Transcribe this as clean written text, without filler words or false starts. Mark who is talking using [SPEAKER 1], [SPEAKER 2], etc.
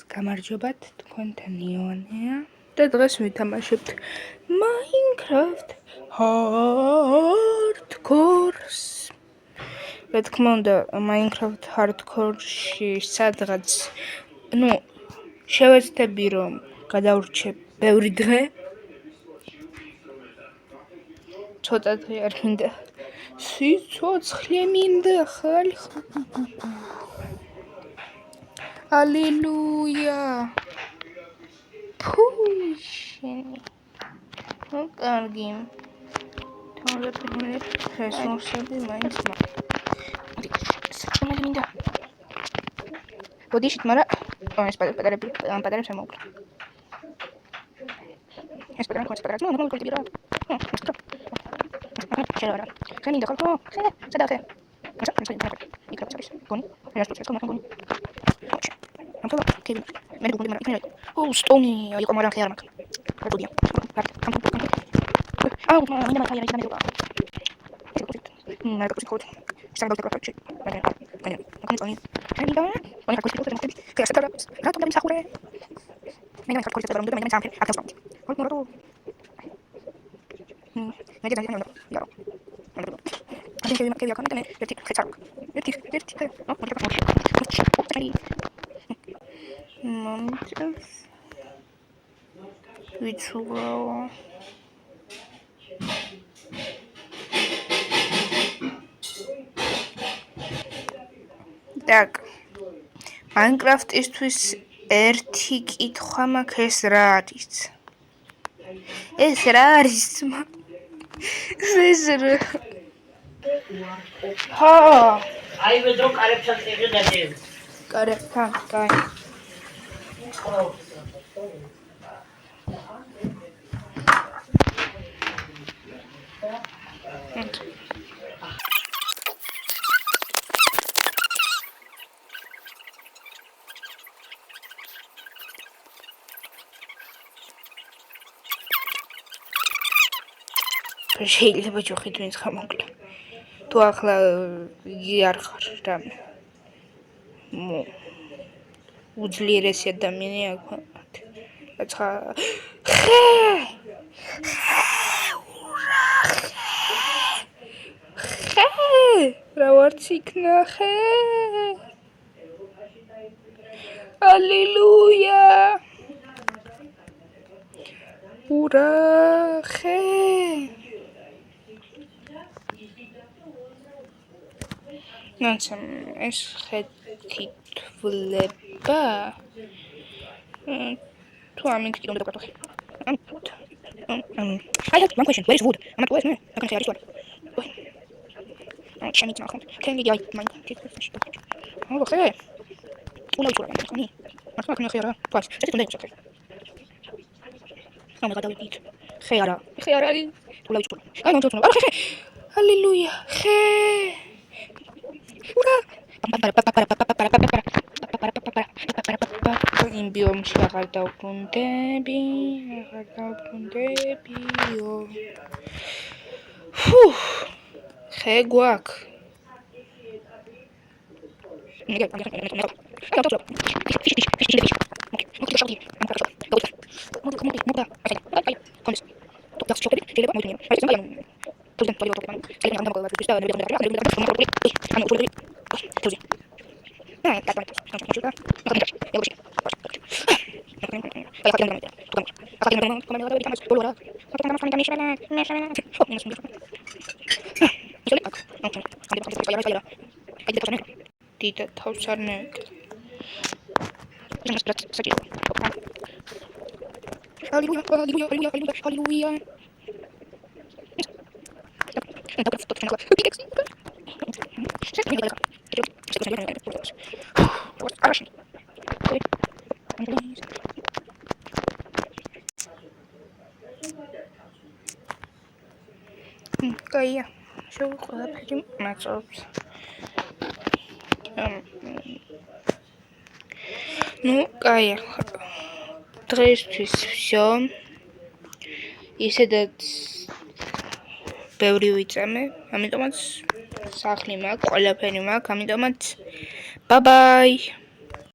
[SPEAKER 1] გამარჯობათ, თქვენთან იონია და დღეს ვითამაშებთ Minecraft Hardcore-ს. რა თქმა უნდა, Minecraft Hardcore-ში სადღაც, შევეცდები რომ გადავრჩე ბევრი დღე. ცოტა დღე არ მინდა. სიცოცხლე მინდა ხალხო. ალილუია. ფუშინი. კარგი. თორემ რესურსები მაინც საჭმელი მინდა. ბოდიშით, მაგრამ ეს პატარებს არ მოვკლა. ეს პატარებს ნუ მოვკლა რა. შერავა. ხე მინდა ხალხო. ხე, სადა ხე. მიკროფონი. გონი. რესურსებს კომაკონი. Okay. Meine Gute, oh, Stony, ich komme mal her. Probier. Ah, meine Mama ja, ich bin da. Na, das ist gut. Ich sage doch gerade, meine. Kann ich nicht. Kann ich da? Und ich habe kurz gesagt, ich habe da bin Sahure. Meine ich habe kurz gesagt, meine Sachen, hat das. Und nur du. Meine da ja. Ich habe mir gesagt, ich Moments ritual. Так. Minecraft-ისთვის ერთი კითხვა მაქვს, ეს რა არის? ეს რა არის? ეს რა? ჰა!
[SPEAKER 2] აი ვედრო კარებთან წიგე გადადი.
[SPEAKER 1] კარებთან, კაი. შეიძლება ჯოხით ვინც გამოკლა. თუ ახლა იგი არ ხარ და უძლიერესი ადამიანი აქ. რაცა ხე! რა ვარც იქნა ხე! ალილუია! ურა ხე! ნაცემ ეს ხეთი თვლება თუ ამით კი უნდა დავკარგო. I have one question. Where is wood? I'm not going to say this one. Can you tell me? Can you guide my Oh, okay. Who knows what I'm going to I'm not going to hear twice. Just to let you Oh my god, I will eat. Khayara. Who knows what I don't know. Hallelujah. Ura! იმ ბიომში აღარ დავბრუნდებიო. ხე გვაქვს. Dita თავს არ ნეკ. Hallelujah. Кая, что вы хотите начать? Кая, დღეისთვის всё. ისედაც ბევრი ვიწამე, ამიტომაც სახლი მაქვს, ყველაფერი მაქვს, ამიტომაც bye bye.